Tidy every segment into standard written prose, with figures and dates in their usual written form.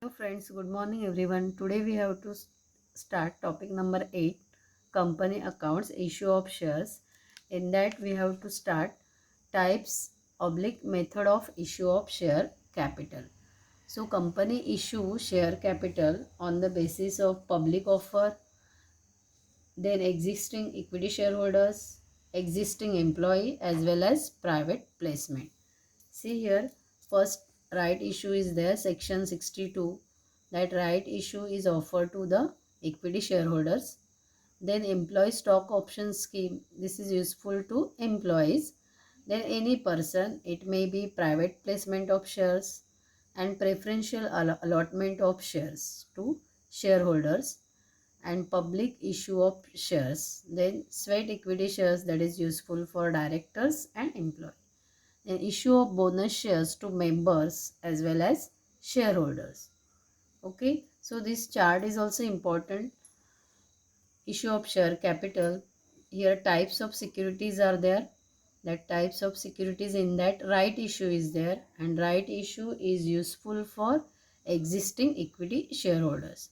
Hello friends, good morning everyone. Today we have to start topic number 8, company accounts, issue of shares. In that we have to start types oblique method of issue of share capital. So company issue share capital on the basis of public offer, then existing equity shareholders, existing employee as well as private placement. See here, first right issue is there, section 62. That right issue is offered to the equity shareholders. Then employee stock option scheme. This is useful to employees. Then any person, it may be private placement of shares and preferential allotment of shares to shareholders and public issue of shares. Then sweat equity shares, that is useful for directors and employees. An issue of bonus shares to members as well as shareholders. Okay, so this chart is also important. Issue of share capital. Here types of securities are there. That types of securities, in that right issue is there, and right issue is useful for existing equity shareholders.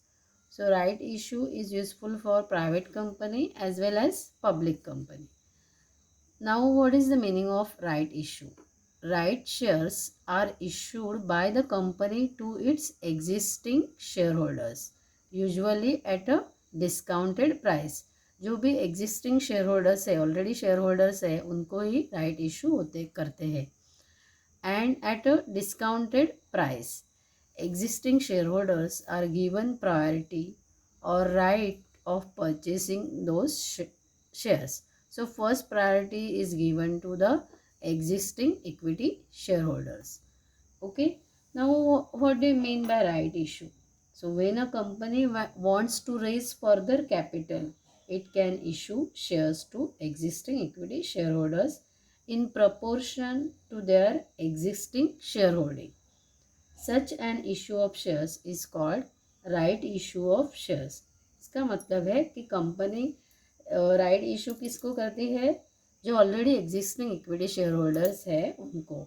So right issue is useful for private company as well as public company. Now, what is the meaning of right issue? Right shares are issued by the company to its existing shareholders, usually at a discounted price. जो भी existing shareholders है, already shareholders है, उनको ही right issue होते करते हैं. And at a discounted price. Existing shareholders are given priority or right of purchasing those shares. So first priority is given to the existing equity shareholders. Okay. Now what do you mean by right issue? So when a company wants to raise further capital, it can issue shares to existing equity shareholders in proportion to their existing shareholding. Such an issue of shares is called right issue of shares. इसका मतलब है कि company right issue किसको करती है? जो already existing equity shareholders है उनको.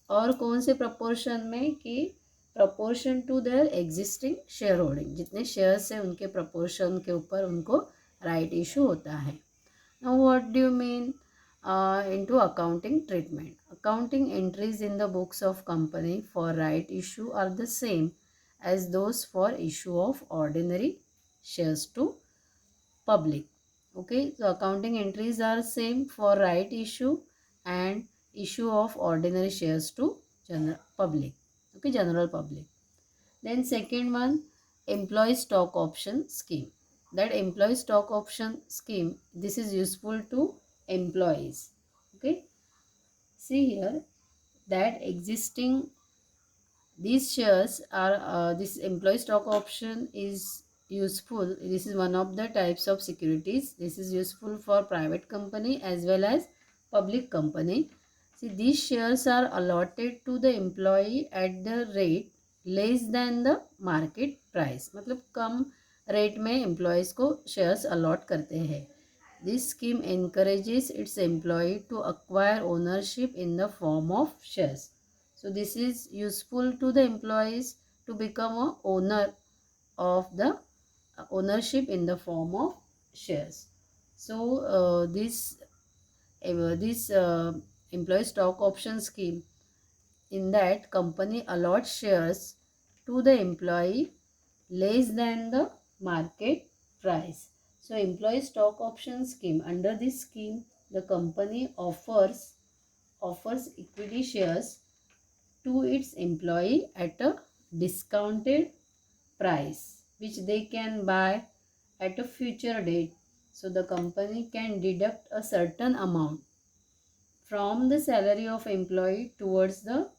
और कौन से प्रपोर्शन में? कि proportion to their existing shareholding, जितने शेयर्स हैं उनके प्रपोर्शन के ऊपर उनको राइट इशू होता है. Now what do you mean into accounting treatment? Accounting entries in the books of company for right issue are the same as those for issue of ordinary shares to public. Okay, so accounting entries are same for right issue and issue of ordinary shares to general public. Okay, general public. Then second one, employee stock option scheme. That employee stock option scheme, this is useful to employees. Okay, see here that existing these shares are this employee stock option is useful. This is one of the types of securities. This is useful for private company as well as public company. See, these shares are allotted to the employee at the rate less than the market price. मतलब कम rate में employees को shares allot करते हैं. This scheme encourages its employee to acquire ownership in the form of shares. So this is useful to the employees to become a owner of the ownership in the form of shares. So this employee stock option scheme, in that company allots shares to the employee less than the market price. So employee stock option scheme, under this scheme the company offers equity shares to its employee at a discounted price which they can buy at a future date. So the company can deduct a certain amount from the salary of employee towards the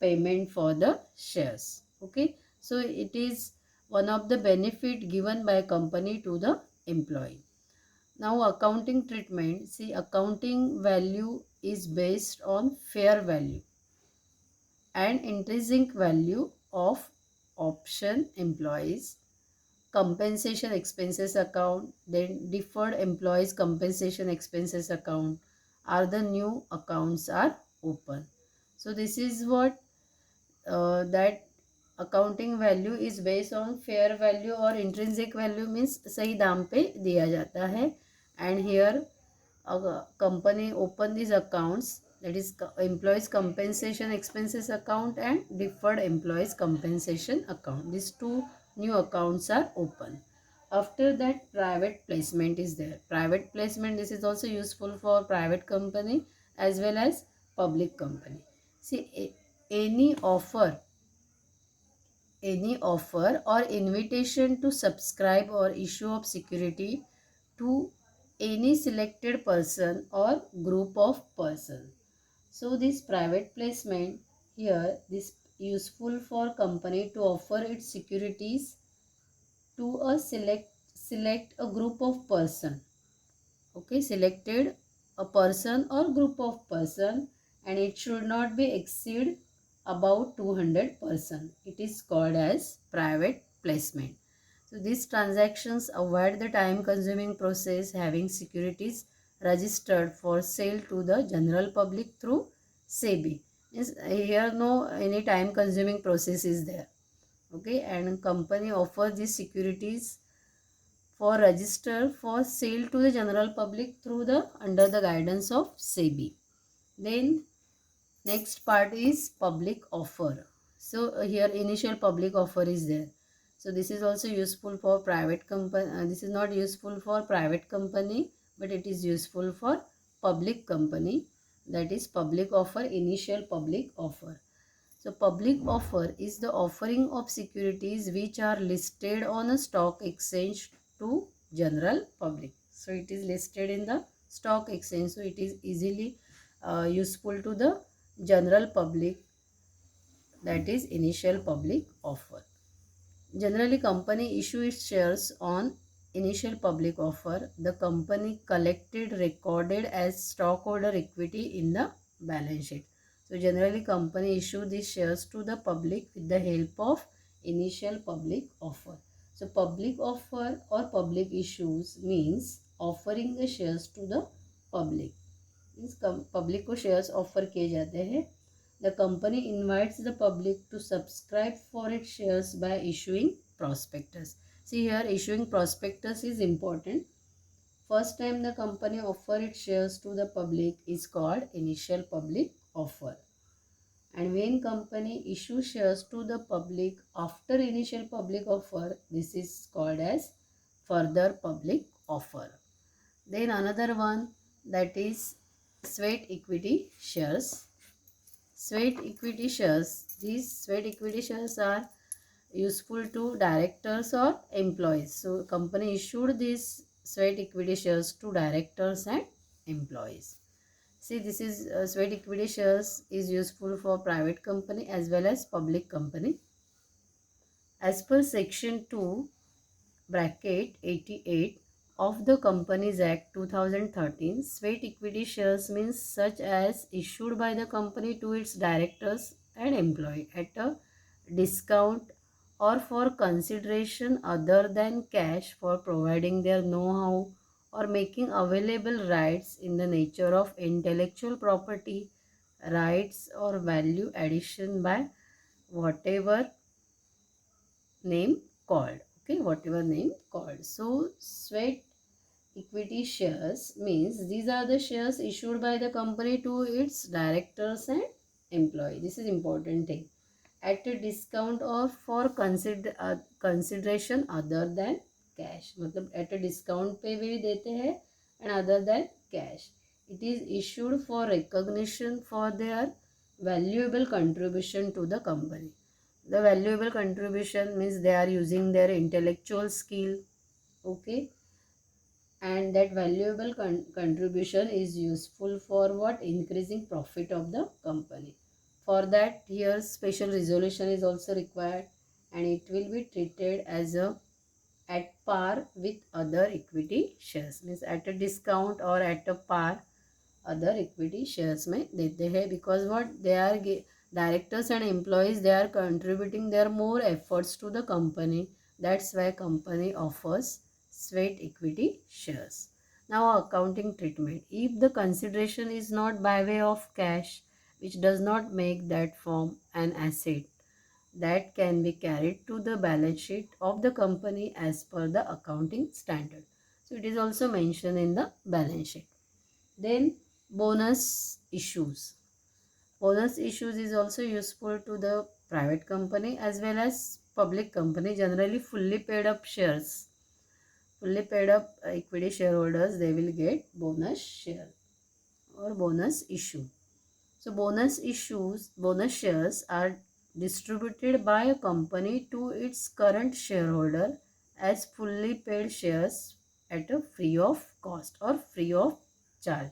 payment for the shares. Okay, so it is one of the benefit given by company to the employee. Now accounting treatment. See, accounting value is based on fair value and intrinsic value of option employees, compensation expenses account, then deferred employees compensation expenses account are the new accounts are open. So this is what that accounting value is based on fair value और intrinsic value means सही दाम पे दिया जाता है. And here company open these accounts, that is employees compensation expenses account and deferred employees compensation account. These two new accounts are open. After that, private placement is there. Private placement, this is also useful for private company as well as public company. See, any offer or invitation to subscribe or issue of security to any selected person or group of person. So this private placement here, this useful for company to offer its securities to a select a group of person. Okay, selected a person or group of person, and it should not be exceed about 200%. It is called as private placement. So these transactions avoid the time consuming process having securities registered for sale to the general public through SEBI. Here no any time consuming process is there. Okay, and company offers these securities for register for sale to the general public through the under the guidance of SEBI. Then next part is public offer. So here initial public offer is there. So this is also useful for private company. This is not useful for private company, but it is useful for public company. That is public offer, initial public offer. So public offer is the offering of securities which are listed on a stock exchange to general public. So it is listed in the stock exchange. So it is easily useful to the general public. That is initial public offer. Generally, company issue its shares on initial public offer. The company collected recorded as stockholder equity in the balance sheet. So generally company issue these shares to the public with the help of initial public offer. So public offer or public issues means offering the shares to the public. Means public को shares offer किए जाते हैं. The company invites the public to subscribe for its shares by issuing prospectus. See here, issuing prospectus is important. First time the company offer its shares to the public is called initial public offer. And when company issue shares to the public after initial public offer, this is called as further public offer. Then another one, that is sweat equity shares. Sweat equity shares. These sweat equity shares are useful to directors or employees. So company issued these sweat equity shares to directors and employees. See, this is sweat equity shares is useful for private company as well as public company. As per section 2 bracket 88 of the Companies Act 2013, sweat equity shares means such as issued by the company to its directors and employee at a discount or for consideration other than cash for providing their know-how or making available rights in the nature of intellectual property, rights or value addition by whatever name called. Okay, whatever name called. So sweat equity shares means these are the shares issued by the company to its directors and employee. This is important thing. At a discount or for consideration other than cash. मतलब at a discount पे भी देते हैं and other than cash. It is issued for recognition for their valuable contribution to the company. The valuable contribution means they are using their intellectual skill. Okay, and that valuable contribution is useful for what? Increasing profit of the company. For that, here special resolution is also required, and it will be treated as a at par with other equity shares. Means at a discount or at a par other equity shares में देते हैं, because what they are directors and employees, they are contributing their more efforts to the company. That's why company offers sweat equity shares. Now accounting treatment. If the consideration is not by way of cash, which does not make that form an asset, that can be carried to the balance sheet of the company as per the accounting standard. So it is also mentioned in the balance sheet. Then bonus issues. Bonus issues is also useful to the private company as well as public company. Generally fully paid up shares. Fully paid up equity shareholders, they will get bonus share or bonus issue. So bonus shares are distributed by a company to its current shareholder as fully paid shares at a free of cost or free of charge.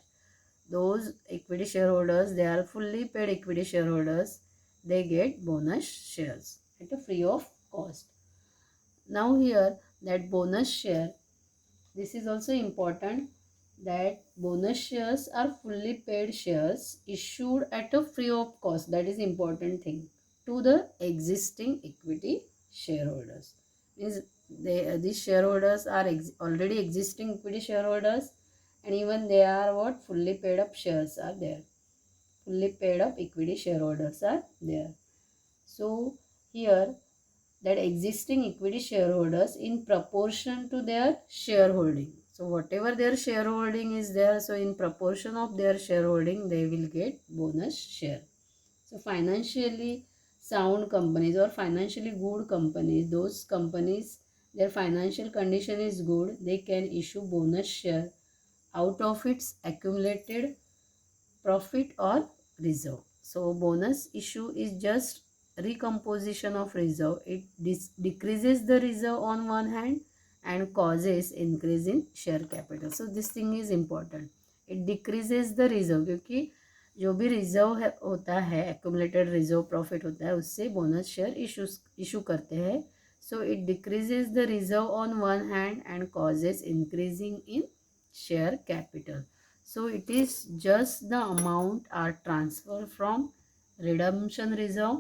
Those equity shareholders, they are fully paid equity shareholders, they get bonus shares at a free of cost. Now here that bonus share, this is also important, that bonus shares are fully paid shares issued at a free of cost. That is important thing to the existing equity shareholders. Means these shareholders are already existing equity shareholders, and even they are what, fully paid up shares are there. Fully paid up equity shareholders are there. So here that existing equity shareholders in proportion to their shareholding. So whatever their shareholding is there, so in proportion of their shareholding, they will get bonus share. So financially sound companies or financially good companies, those companies, their financial condition is good, they can issue bonus share out of its accumulated profit or reserve. So bonus issue is just recomposition of reserve. It decreases the reserve on one hand and causes increase in share capital. So this thing is important. It decreases the reserve, क्योंकि जो भी reserve होता है, accumulated reserve profit होता है, उससे bonus share issue करते हैं. So it decreases the reserve on one hand and causes increasing in share capital. So it is just the amount are transferred from redemption reserve,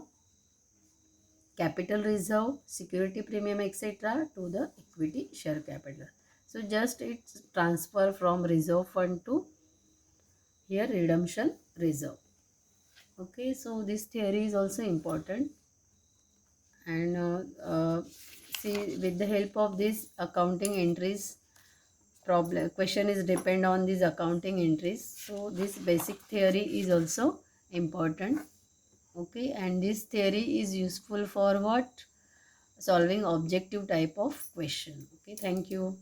capital reserve, security premium, etc. to the equity share capital. So just it's transfer from reserve fund to here redemption reserve. Okay, so this theory is also important, and see, with the help of these accounting entries, question is depend on these accounting entries. So this basic theory is also important. Okay, and this theory is useful for what, solving objective type of question. Okay, thank you.